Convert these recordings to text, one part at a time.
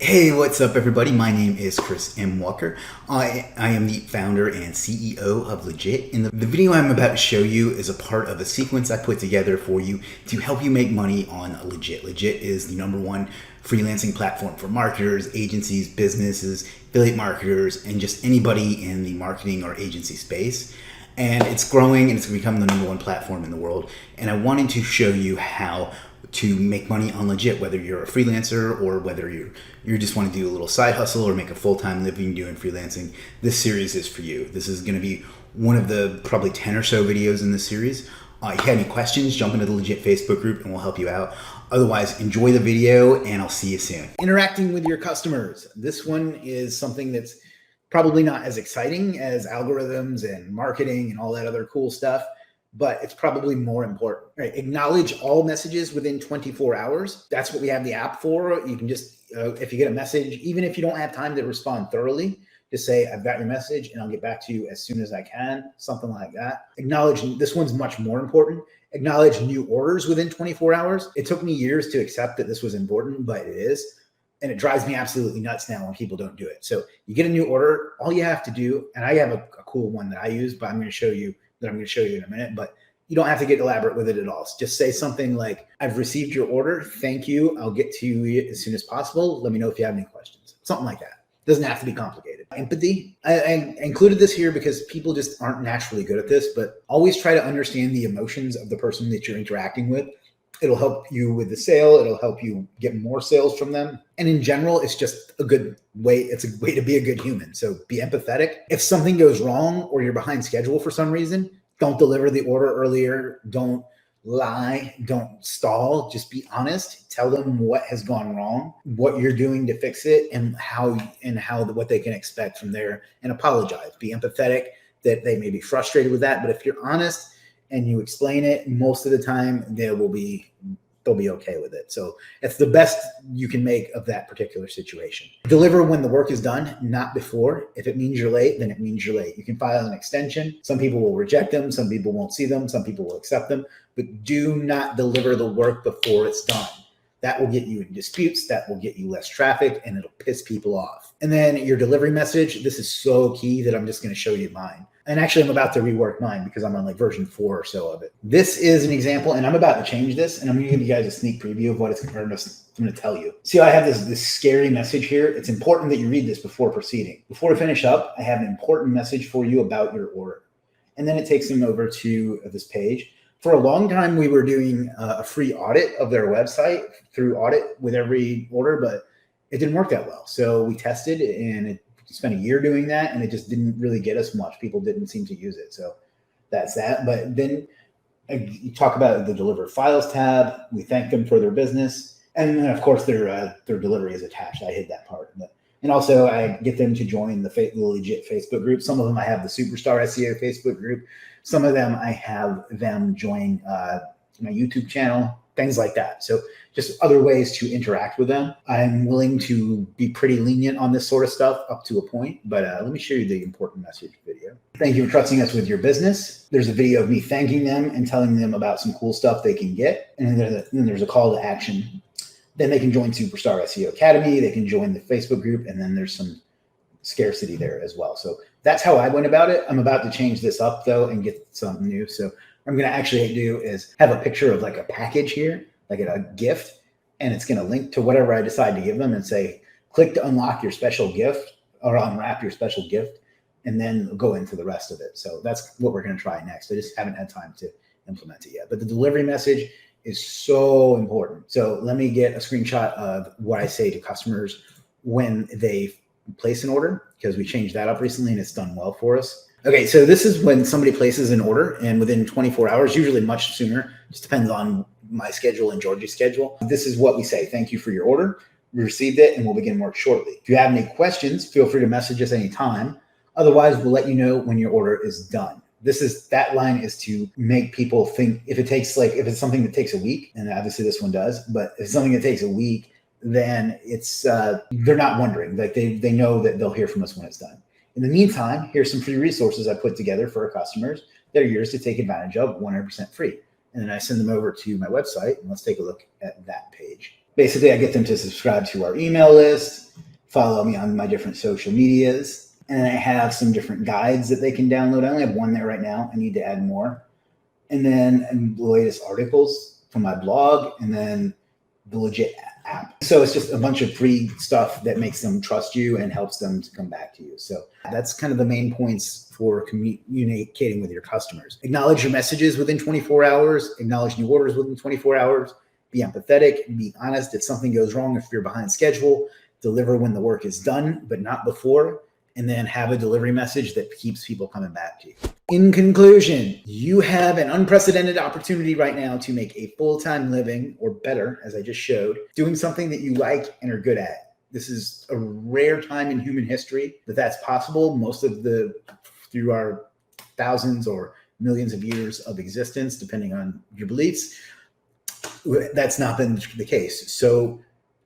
Hey, what's up, everybody? My name is Chris M. Walker. I am the founder and CEO of Legiit. And the video I'm about to show you is a part of a sequence I put together for you to help you make money on Legiit. Legiit is the #1 freelancing platform for marketers, agencies, businesses, affiliate marketers, and just anybody in the marketing or agency space. And it's growing and it's going to become the #1 platform in the world. And I wanted to show you how to make money on Legiit, whether you're a freelancer or whether you just want to do a little side hustle or make a full-time living doing freelancing. This series is for you. This is going to be one of the probably 10 or so videos in this series. If you have any questions, jump into the Legiit Facebook group and we'll help you out. Otherwise, enjoy the video and I'll see you soon. Interacting with your customers. This one is something that's probably not as exciting as algorithms and marketing and all that other cool stuff, but it's probably more important. Right? Acknowledge all messages within 24 hours. That's what we have the app for. You can just, if you get a message, even if you don't have time to respond thoroughly, just say, I've got your message and I'll get back to you as soon as I can, something like that. Acknowledge, this one's much more important. Acknowledge new orders within 24 hours. It took me years to accept that this was important, but it is. And it drives me absolutely nuts now when people don't do it. So you get a new order, all you have to do, and I have a cool one that I use, but I'm going to show you in a minute, but you don't have to get elaborate with it at all. Just say something like, I've received your order. Thank you. I'll get to you as soon as possible. Let me know if you have any questions. Something like that. Doesn't have to be complicated. Empathy. I included this here because people just aren't naturally good at this, but always try to understand the emotions of the person that you're interacting with. It'll help you with the sale. It'll help you get more sales from them. And in general, it's just a good way. It's a way to be a good human. So be empathetic. If something goes wrong or you're behind schedule for some reason, don't deliver the order earlier. Don't lie. Don't stall. Just be honest. Tell them what has gone wrong, what you're doing to fix it, and what they can expect from there, and apologize. Be empathetic that they may be frustrated with that. But if you're honest and you explain it, most of the time they'll be okay with it. So it's the best you can make of that particular situation. Deliver when the work is done, not before. If it means you're late, then it means you're late. You can file an extension. Some people will reject them. Some people won't see them. Some people will accept them, but do not deliver the work before it's done. That will get you in disputes. That will get you less traffic and it'll piss people off. And then your delivery message. This is so key that I'm just going to show you mine. And actually, I'm about to rework mine because I'm on like version 4 or so of it. This is an example, and I'm about to change this, and I'm going to give you guys a sneak preview of what I'm going to tell you. See, I have this scary message here. It's important that you read this before proceeding. Before we finish up, I have an important message for you about your order. And then it takes them over to this page. For a long time, we were doing a free audit of their website through audit with every order, but it didn't work that well. So we tested, and it spent a year doing that, and it just didn't really get us much. People didn't seem to use it. So that's that. But then you talk about the deliver files tab. We thank them for their business. And then, of course, their delivery is attached. I hid that part. And also, I get them to join the Legiit Facebook group. Some of them I have the Superstar SEO Facebook group. Some of them I have them join my YouTube channel, things like that. So just other ways to interact with them. I'm willing to be pretty lenient on this sort of stuff up to a point, but let me show you the important message video. Thank you for trusting us with your business. There's a video of me thanking them and telling them about some cool stuff they can get. And then there's a call to action. Then they can join Superstar SEO Academy. They can join the Facebook group. And then there's some scarcity there as well. So that's how I went about it. I'm about to change this up though and get something new. So what I'm going to actually do is have a picture of like a package here, like a gift, and it's going to link to whatever I decide to give them and say, click to unlock your special gift or unwrap your special gift, and then go into the rest of it. So that's what we're going to try next. I just haven't had time to implement it yet. But the delivery message is so important. So let me get a screenshot of what I say to customers when they place an order, because we changed that up recently and it's done well for us. Okay, so this is when somebody places an order, and within 24 hours, usually much sooner, just depends on my schedule and Georgie's schedule. This is what we say. Thank you for your order. We received it and we'll begin work shortly. If you have any questions, feel free to message us anytime. Otherwise, we'll let you know when your order is done. That line is to make people think if it's something that takes a week, and obviously this one does, but if it's something that takes a week, then it's they're not wondering. Like they know that they'll hear from us when it's done. In the meantime, here's some free resources I put together for our customers that are yours to take advantage of 100% free. And then I send them over to my website, and let's take a look at that page. Basically, I get them to subscribe to our email list. follow me on my different social medias. And I have some different guides that they can download. I only have one there right now. I need to add more. And then the latest articles from my blog, and then the Legiit app. So it's just a bunch of free stuff that makes them trust you and helps them to come back to you. So that's kind of the main points for communicating with your customers. Acknowledge your messages within 24 hours, acknowledge new orders within 24 hours, be empathetic, be honest if something goes wrong, if you're behind schedule, deliver when the work is done, but not before, and then have a delivery message that keeps people coming back to you. In conclusion, you have an unprecedented opportunity right now to make a full-time living, or better, as I just showed, doing something that you like and are good at. This is a rare time in human history that that's possible. Through our thousands or millions of years of existence, depending on your beliefs, that's not been the case. So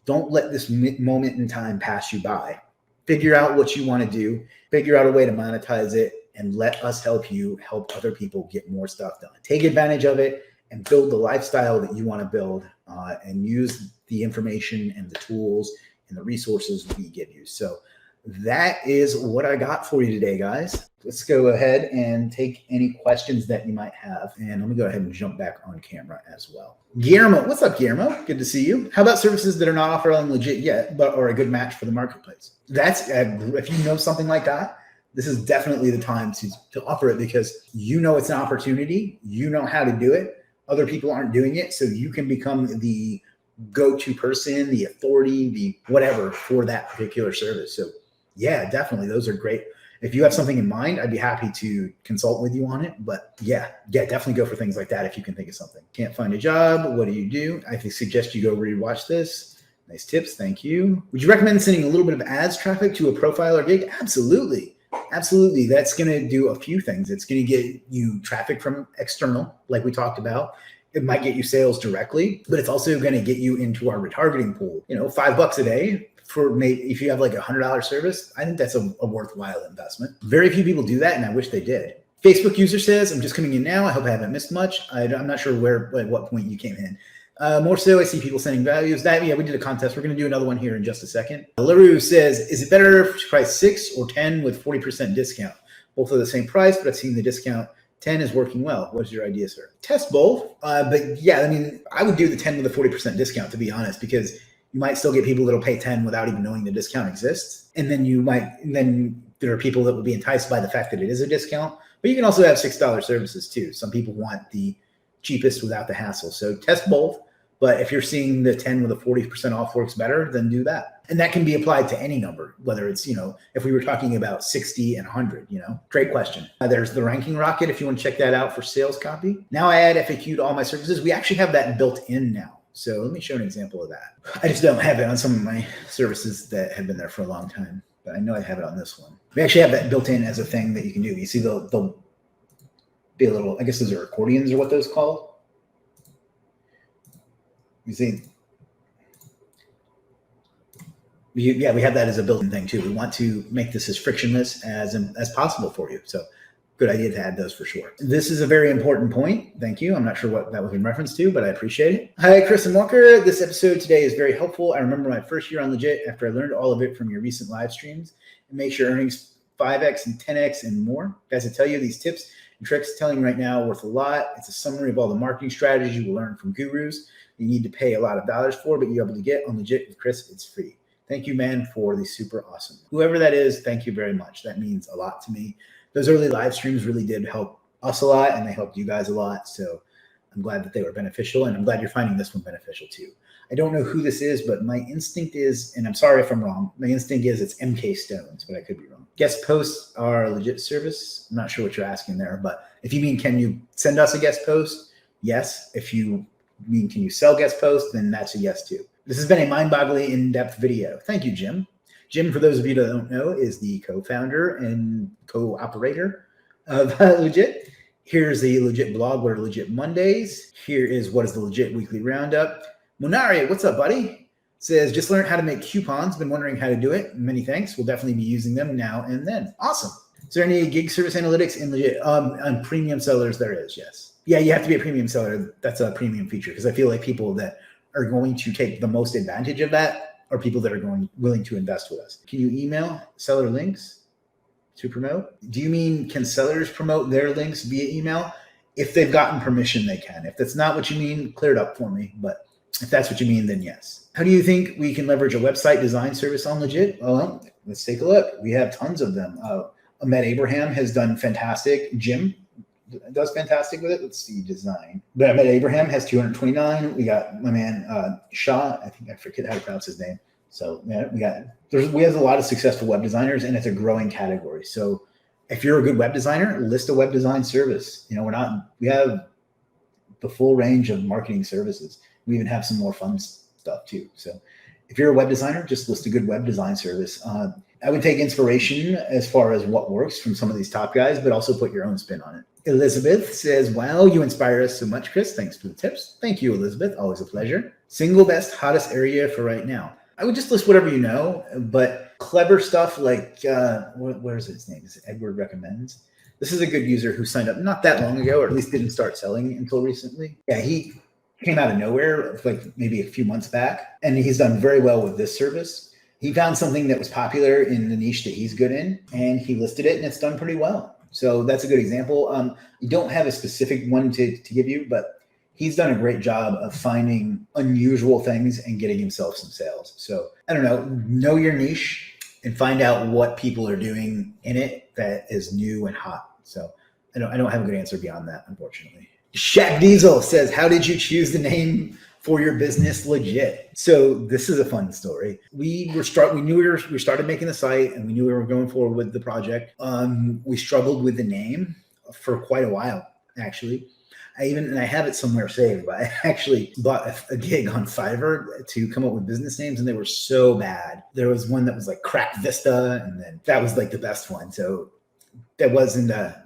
don't let this moment in time pass you by. Figure out what you want to do, figure out a way to monetize it, and let us help you help other people get more stuff done. Take advantage of it and build the lifestyle that you want to build, and use the information and the tools and the resources we give you. So that is what I got for you today, guys. Let's go ahead and take any questions that you might have. And let me go ahead and jump back on camera as well. Guillermo, what's up, Guillermo? Good to see you. How about services that are not offered on Legiit yet, but are a good match for the marketplace? That's if you know something like that, this is definitely the time to offer it, because you know it's an opportunity. You know how to do it. Other people aren't doing it, so you can become the go-to person, the authority, the whatever for that particular service. So yeah, definitely. Those are great. If you have something in mind, I'd be happy to consult with you on it. But yeah, definitely go for things like that if you can think of something. Can't find a job. What do you do? I suggest you go rewatch this. Nice tips. Thank you. Would you recommend sending a little bit of ads traffic to a profile or gig? Absolutely. Absolutely. That's going to do a few things. It's going to get you traffic from external, like we talked about. It might get you sales directly, but it's also going to get you into our retargeting pool. $5 a day. If you have like $100 service, I think that's a worthwhile investment. Very few people do that, and I wish they did. Facebook user says, I'm just coming in now. I hope I haven't missed much. I'm not sure at what point you came in. More so, I see people sending values. We did a contest. We're going to do another one here in just a second. LaRue says, is it better to price 6 or 10 with 40% discount? Both are the same price, but I've seen the discount 10 is working well. What's your idea, sir? Test both. But yeah, I would do the 10 with a 40% discount, to be honest, because you might still get people that'll pay 10 without even knowing the discount exists. And then there are people that will be enticed by the fact that it is a discount, but you can also have $6 services too. Some people want the cheapest without the hassle. So test both. But if you're seeing the 10 with a 40% off works better, then do that. And that can be applied to any number, whether it's, if we were talking about 60 and 100, great question. There's the ranking rocket if you want to check that out for sales copy. Now I add FAQ to all my services. We actually have that built in now. So let me show an example of that. I just don't have it on some of my services that have been there for a long time, but I know I have it on this one. We actually have that built in as a thing that you can do. You see they'll be a little, I guess those are accordions or what those called. You see, we have that as a built-in thing too. We want to make this as frictionless as possible for you. So good idea to add those for sure. This is a very important point. Thank you. I'm not sure what that was in reference to, but I appreciate it. Hi, Chris and Walker. This episode today is very helpful. I remember my first year on Legiit after I learned all of it from your recent live streams. It makes your earnings 5x and 10x and more. Guys, I tell you, these tips and tricks telling you right now are worth a lot. It's a summary of all the marketing strategies you will learn from gurus you need to pay a lot of dollars for, but you're able to get on Legiit with Chris. It's free. Thank you, man, for the super awesome. Whoever that is, thank you very much. That means a lot to me. Those early live streams really did help us a lot, and they helped you guys a lot. So I'm glad that they were beneficial, and I'm glad you're finding this one beneficial too. I don't know who this is, but my instinct is, and I'm sorry if I'm wrong, my instinct is it's MK Stones, but I could be wrong. Guest posts are a legit service. I'm not sure what you're asking there, but if you mean, can you send us a guest post? Yes. If you mean, can you sell guest posts? Then that's a yes too. This has been a mind-bogglingly in-depth video. Thank you, Jim. Jim, for those of you that don't know, is the co-founder and co-operator of Legiit. Here's the Legiit blog, What Are Legiit Mondays. Here is What is the Legiit Weekly Roundup. Monari, what's up, buddy? Says, just learned how to make coupons. Been wondering how to do it. Many thanks. We'll definitely be using them now and then. Awesome. Is there any gig service analytics in Legiit? On premium sellers, there is, yes. Yeah, you have to be a premium seller. That's a premium feature because I feel like people that are going to take the most advantage of that are people that are willing to invest with us. Can you email seller links to promote? Do you mean can sellers promote their links via email? If they've gotten permission, they can. If that's not what you mean, clear it up for me. But if that's what you mean, then yes. How do you think we can leverage a website design service on Legiit? Well, let's take a look. We have tons of them. Ahmed Abraham has done fantastic. Jim does fantastic with it. Let's see, design. But Ahmed Abraham has 229. We got my man Shah. I forget how to pronounce his name. So yeah, we have a lot of successful web designers, and it's a growing category. So if you're a good web designer, list a web design service. We have the full range of marketing services. We even have some more fun stuff too. So if you're a web designer, just list a good web design service. I would take inspiration as far as what works from some of these top guys, but also put your own spin on it. Elizabeth says, wow, you inspire us so much, Chris. Thanks for the tips. Thank you, Elizabeth. Always a pleasure. Single best, hottest area for right now. I would just list whatever you know, but clever stuff like, where's his name? Is it Edward Recommends? This is a good user who signed up not that long ago, or at least didn't start selling until recently. Yeah, he came out of nowhere, like maybe a few months back, and he's done very well with this service. He found something that was popular in the niche that he's good in, and he listed it, and it's done pretty well. So that's a good example. You don't have a specific one to give you, but he's done a great job of finding unusual things and getting himself some sales. So I don't know your niche and find out what people are doing in it that is new and hot. So I don't have a good answer beyond that, unfortunately. Shaq Diesel says, how did you choose the name for your business Legiit? So this is a fun story. We started making the site, and we knew we were going forward with the project. We struggled with the name for quite a while, actually. I have it somewhere saved, but I actually bought a gig on Fiverr to come up with business names, and they were so bad. There was one that was like Crack Vista, and then that was like the best one. So that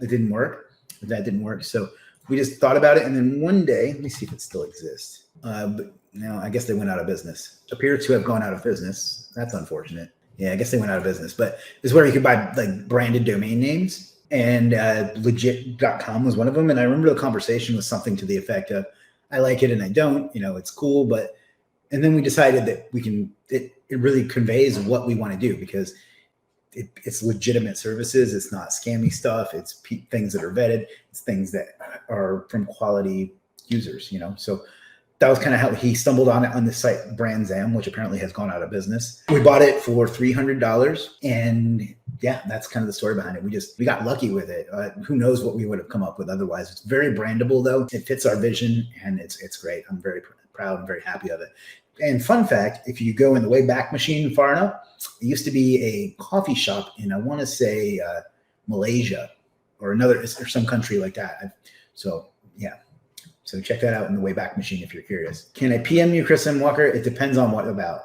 didn't work. That didn't work. So we just thought about it, and then one day, let me see if it still exists. But no, I guess they went out of business. Appear to have gone out of business. That's unfortunate. Yeah, I guess they went out of business. But this is where you could buy like branded domain names, and Legiit.com was one of them. And I remember the conversation was something to the effect of, "I like it and I don't. It's cool." And then we decided that it really conveys what we want to do, because it's legitimate services. It's not scammy stuff. It's things that are vetted. It's things that are from quality users, So that was kind of how he stumbled on it on the site BrandZam, which apparently has gone out of business. We bought it for $300, and yeah, that's kind of the story behind it. We got lucky with it. Who knows what we would have come up with otherwise. It's very brandable though. It fits our vision, and it's great. I'm very proud and very happy of it. And fun fact, if you go in the Wayback Machine far enough, it used to be a coffee shop in, I want to say, Malaysia or some country like that. So yeah. So check that out in the Wayback Machine if you're curious. Can I PM you, Chris M. Walker? It depends on what about.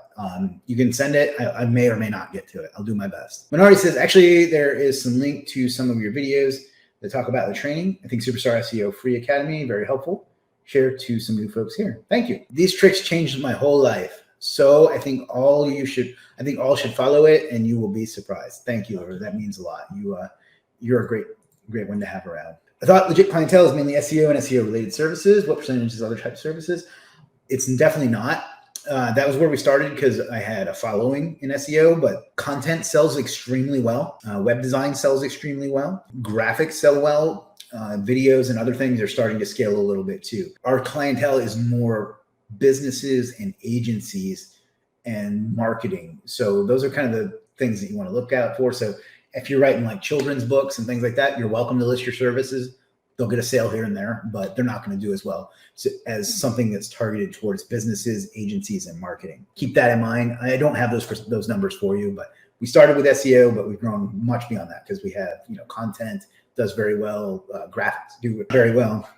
You can send it. I may or may not get to it. I'll do my best. Minari says, actually, there is some link to some of your videos that talk about the training. I think Superstar SEO Free Academy, very helpful. Share to some new folks here. Thank you. These tricks changed my whole life. So I think all should follow it, and you will be surprised. Thank you. That means a lot. You're a great one to have around. I thought Legiit clientele is mainly SEO and SEO related services. What percentage is other types of services? It's definitely not. That was where we started because I had a following in SEO, but content sells extremely well. Web design sells extremely well. Graphics sell well. Videos and other things are starting to scale a little bit too. Our clientele is more businesses and agencies and marketing. So those are kind of the things that you want to look out for. So if you're writing like children's books and things like that, you're welcome to list your services. They'll get a sale here and there, but they're not going to do as well as something that's targeted towards businesses, agencies, and marketing. Keep that in mind. I don't have those numbers for you, but we started with SEO, but we've grown much beyond that because we have, content does very well, graphics do very well,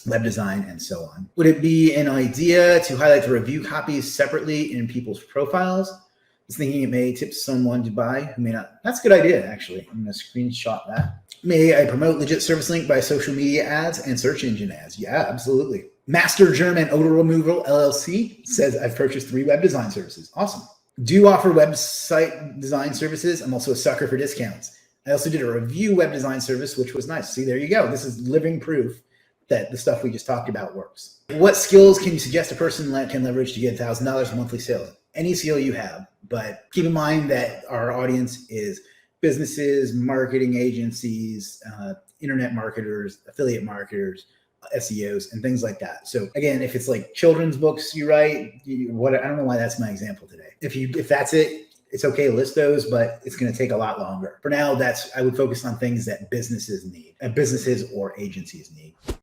web design, and so on. Would it be an idea to highlight the review copies separately in people's profiles? I was thinking it may tip someone to buy who may not. That's a good idea, actually. I'm going to screenshot that. May I promote Legiit service link by social media ads and search engine ads? Yeah, absolutely. Master German Odor Removal LLC says, I've purchased 3 web design services. Awesome. Do you offer website design services? I'm also a sucker for discounts. I also did a review web design service, which was nice. See, there you go. This is living proof that the stuff we just talked about works. What skills can you suggest a person can leverage to get $1,000 in monthly sales? any skill you have. But keep in mind that our audience is businesses, marketing agencies, internet marketers, affiliate marketers, SEOs, and things like that. So again, if it's like children's books you write, I don't know why that's my example today. If that's it, it's okay to list those, but it's going to take a lot longer. For now, I would focus on things that businesses need, businesses or agencies need.